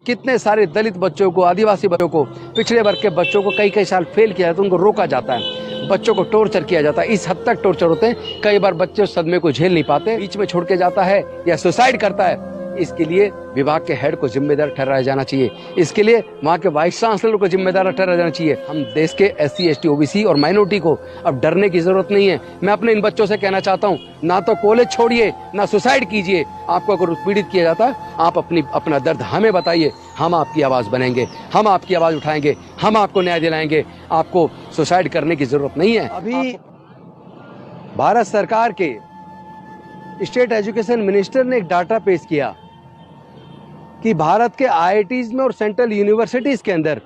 कितने सारे दलित बच्चों को, आदिवासी बच्चों को, पिछड़े वर्ग के बच्चों को कई कई साल फेल किया जाता है, उनको रोका जाता है, बच्चों को टॉर्चर किया जाता है। इस हद तक टॉर्चर होते हैं, कई बार बच्चे उस सदमे को झेल नहीं पाते, बीच में छोड़ के जाता है या सुसाइड करता है। इसके लिए विभाग के हेड को जिम्मेदार ठहराया जाना चाहिए। इसके लिए वहाँ के वाइस चांसलर को जिम्मेदार ठहराया जाना चाहिए। हम देश के SC, ST, OBC और माइनॉरिटी को अब डरने की जरूरत नहीं है। मैं अपने इन बच्चों से कहना चाहता हूँ, ना तो कॉलेज छोड़िए, ना सुसाइड कीजिए। आपको अगर उत्पीड़ित किया जाता है, आप अपना दर्द हमें बताइए, हम आपकी आवाज़ बनेंगे, हम आपकी आवाज़ उठाएंगे, हम आपको न्याय दिलाएंगे। आपको सुसाइड करने की जरूरत नहीं है। अभी भारत सरकार के स्टेट एजुकेशन मिनिस्टर ने एक डाटा पेश किया कि भारत के IITs में और सेंट्रल यूनिवर्सिटीज के अंदर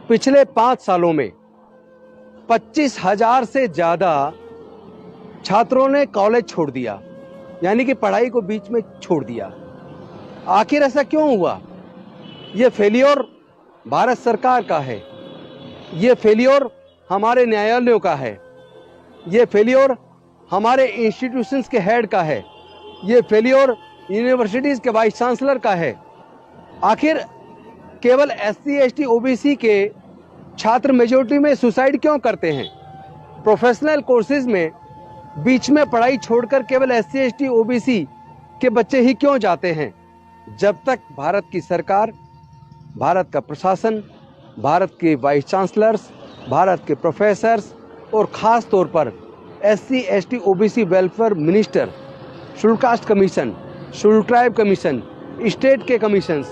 पिछले 5 सालों में 25,000 से ज्यादा छात्रों ने कॉलेज छोड़ दिया, यानी कि पढ़ाई को बीच में छोड़ दिया। आखिर ऐसा क्यों हुआ? ये फेलियर भारत सरकार का है, ये फेलियर हमारे न्यायालयों का है, ये फेलियर हमारे इंस्टीट्यूशंस के हेड का है, ये फेलियर यूनिवर्सिटीज के वाइस चांसलर का है। आखिर केवल SC, ST, OBC के छात्र मेजोरिटी में सुसाइड क्यों करते हैं? प्रोफेशनल कोर्सेज में बीच में पढ़ाई छोड़कर केवल SC, ST, OBC के बच्चे ही क्यों जाते हैं? जब तक भारत की सरकार, भारत का प्रशासन, भारत के वाइस चांसलर्स, भारत के प्रोफेसर्स और ख़ास तौर पर SC, ST, OBC welfare minister, schedule caste commission, schedule tribe commission, state के कमीशंस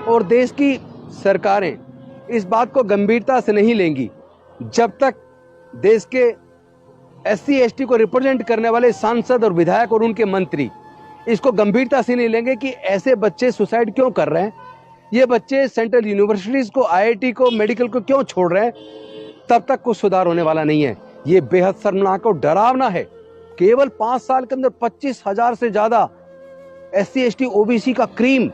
और देश की सरकारें इस बात को गंभीरता से नहीं लेंगी, जब तक देश के SC, ST को रिप्रेजेंट करने वाले सांसद और विधायक और उनके मंत्री इसको गंभीरता से नहीं लेंगे कि ऐसे बच्चे सुसाइड क्यों कर रहे हैं, ये बच्चे सेंट्रल यूनिवर्सिटीज़ को, IIT को, मेडिकल को क्यों छोड़ रहे हैं, तब तक कुछ सुधार होने वाला नहीं है। ये बेहद शर्मनाक और डरावना है। केवल 5 साल के अंदर 25,000 से ज़्यादा SC, ST, OBC का क्रीम,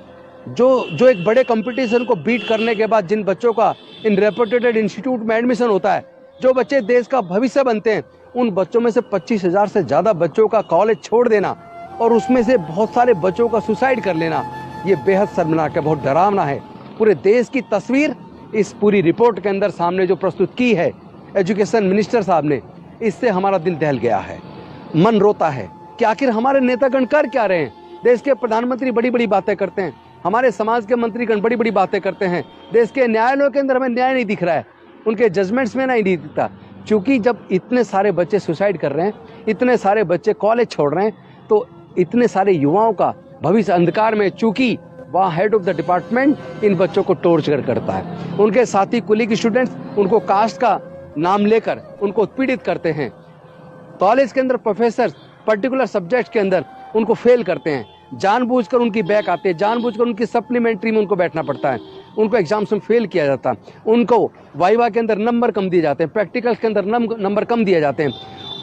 जो एक बड़े कंपटीशन को बीट करने के बाद जिन बच्चों का इन रेपुटेड इंस्टीट्यूट में एडमिशन होता है, जो बच्चे देश का भविष्य बनते हैं, उन बच्चों में से 25,000 से ज़्यादा बच्चों का कॉलेज छोड़ देना और उसमें से बहुत सारे बच्चों का सुसाइड कर लेना, ये बेहद शर्मनाक है, बहुत डरावना है। पूरे देश की तस्वीर इस पूरी रिपोर्ट के अंदर सामने जो प्रस्तुत की है एजुकेशन मिनिस्टर साहब ने, इससे हमारा दिल दहल गया है, मन रोता है कि आखिर हमारे नेतागण कर क्या रहे हैं। देश के प्रधानमंत्री बड़ी बड़ी बातें करते हैं, हमारे समाज के मंत्रीगण बड़ी बड़ी बातें करते हैं, देश के न्यायालयों के अंदर हमें न्याय नहीं दिख रहा है, उनके जजमेंट्स में नहीं दिखता। क्योंकि जब इतने सारे बच्चे सुसाइड कर रहे हैं, इतने सारे बच्चे कॉलेज छोड़ रहे हैं, तो इतने सारे युवाओं का भविष्य अंधकार में, चूंकि वहाँ head of the department in बच्चों को टॉर्चर करता है, उनके साथी कुलीग स्टूडेंट्स उनको कास्ट का नाम लेकर उनको उत्पीड़ित करते हैं। कॉलेज के अंदर प्रोफेसर पर्टिकुलर सब्जेक्ट के अंदर उनको फेल करते हैं, जानबूझकर उनकी बैक आते हैं, जानबूझकर उनकी सप्लीमेंट्री में उनको बैठना पड़ता है, उनको एग्जाम्स में फेल किया जाता है, उनको वाइवा के अंदर नंबर कम दिए जाते हैं, प्रैक्टिकल्स के अंदर नंबर कम दिए जाते हैं।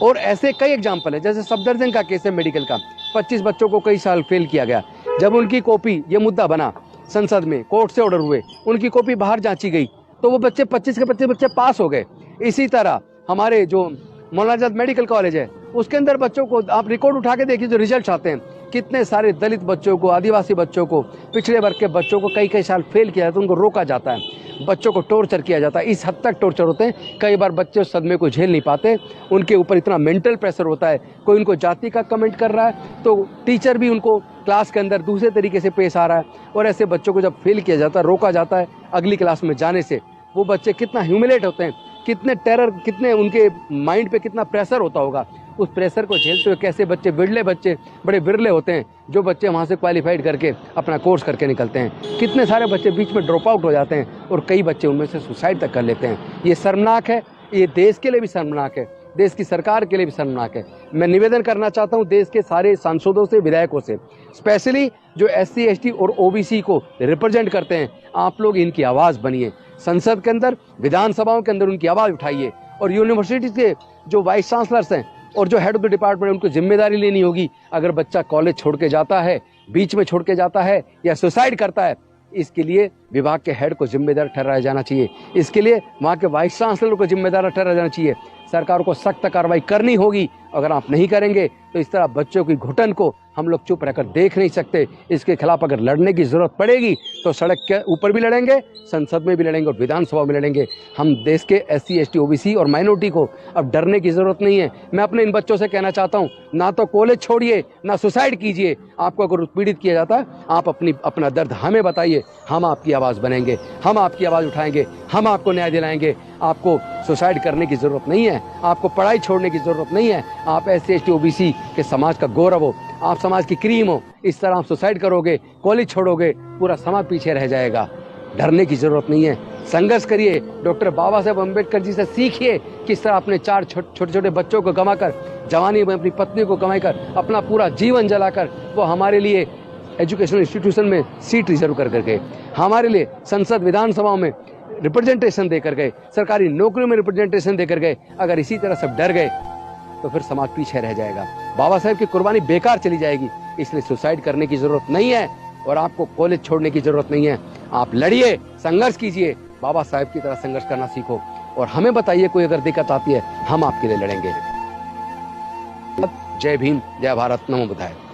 और ऐसे कई एग्जाम्पल है, जैसे सफदरजंग का केस है मेडिकल का, 25 बच्चों को कई साल फेल किया गया। जब उनकी कॉपी, ये मुद्दा बना संसद में, कोर्ट से ऑर्डर हुए, उनकी कॉपी बाहर जांची गई, तो वो बच्चे 25 के 25 बच्चे पास हो गए। इसी तरह हमारे जो मौलाना आजाद मेडिकल कॉलेज है, उसके अंदर बच्चों को आप रिकॉर्ड उठा के देखिए, जो रिजल्ट आते हैं, कितने सारे दलित बच्चों को, आदिवासी बच्चों को, पिछड़े वर्ग के बच्चों को कई कई साल फेल किया जाता है, उनको रोका जाता है, बच्चों को टॉर्चर किया जाता है। इस हद तक टॉर्चर होते हैं, कई बार बच्चे उस सदमे को झेल नहीं पाते, उनके ऊपर इतना मेंटल प्रेशर होता है। कोई उनको जाति का कमेंट कर रहा है तो टीचर भी उनको क्लास के अंदर दूसरे तरीके से पेश आ रहा है, और ऐसे बच्चों को जब फेल किया जाता है, रोका जाता है अगली क्लास में जाने से, वो बच्चे कितना ह्यूमिलेट होते हैं, कितने टेरर, कितने उनके माइंड पे कितना प्रेशर होता होगा। उस प्रेशर को झेलते हुए कैसे बच्चे, बिरले बच्चे, बड़े बिरले होते हैं जो बच्चे वहाँ से क्वालिफाइड करके अपना कोर्स करके निकलते हैं। कितने सारे बच्चे बीच में ड्रॉप आउट हो जाते हैं और कई बच्चे उनमें से सुसाइड तक कर लेते हैं। ये शर्मनाक है, ये देश के लिए भी शर्मनाक है, देश की सरकार के लिए भी शर्मनाक है। मैं निवेदन करना चाहता हूँ देश के सारे सांसदों से, विधायकों से, स्पेशली जो SC, ST और OBC को रिप्रेजेंट करते हैं, आप लोग इनकी आवाज़ बनिए, संसद के अंदर, विधानसभाओं के अंदर उनकी आवाज़ उठाइए, और यूनिवर्सिटी के जो वाइस चांसलर्स हैं और जो हेड ऑफ द डिपार्टमेंट, उनको जिम्मेदारी लेनी होगी। अगर बच्चा कॉलेज छोड़ के जाता है, बीच में छोड़ के जाता है या सुसाइड करता है, इसके लिए विभाग के हेड को जिम्मेदार ठहराया जाना चाहिए, इसके लिए वहाँ के वाइस चांसलर को जिम्मेदार ठहराया जाना चाहिए। सरकार को सख्त कार्रवाई करनी होगी। अगर आप नहीं करेंगे तो इस तरह बच्चों की घुटन को हम लोग चुप रहकर देख नहीं सकते। इसके खिलाफ अगर लड़ने की जरूरत पड़ेगी तो सड़क के ऊपर भी लड़ेंगे, संसद में भी लड़ेंगे और विधानसभा में लड़ेंगे। हम देश के SC ST OBC और माइनॉरिटी को अब डरने की जरूरत नहीं है। मैं अपने इन बच्चों से कहना चाहता हूँ, ना तो कॉलेज छोड़िए, ना सुसाइड कीजिए। आपको अगर उत्पीड़ित किया जाता है, आप अपना दर्द हमें बताइए, हम आपकी आवाज़ बनेंगे, हम आपकी आवाज़ उठाएंगे, हम आपको न्याय दिलाएंगे। आपको सुसाइड करने की जरूरत नहीं है, आपको पढ़ाई छोड़ने की जरूरत नहीं है। आप SC ST OBC के समाज का गौरव हो, आप समाज की क्रीम हो। इस तरह आप सुसाइड करोगे, कॉलेज छोड़ोगे, पूरा समाज पीछे रह जाएगा। डरने की जरूरत नहीं है, संघर्ष करिए। डॉक्टर बाबा साहेब अम्बेडकर जी से सीखिए किस तरह अपने 4 छोटे छोटे बच्चों को गंवाकर, जवानी में अपनी पत्नी को गंवाकर, अपना पूरा जीवन जलाकर वो हमारे लिए एजुकेशनल इंस्टीट्यूशन में सीट रिजर्व कर करके, हमारे लिए संसद विधानसभाओं में रिप्रेजेंटेशन देकर गए, सरकारी नौकरियों में रिप्रेजेंटेशन देकर गए। अगर इसी तरह सब डर गए तो फिर समाज पीछे रह जाएगा, बाबा साहेब की कुर्बानी बेकार चली जाएगी। इसलिए सुसाइड करने की जरूरत नहीं है और आपको कॉलेज छोड़ने की जरूरत नहीं है। आप लड़िए, संघर्ष कीजिए, बाबा साहेब की तरह संघर्ष करना सीखो और हमें बताइए कोई अगर दिक्कत आती है, हम आपके लिए लड़ेंगे। जय भीम, जय भारत, नमो बुद्धाय।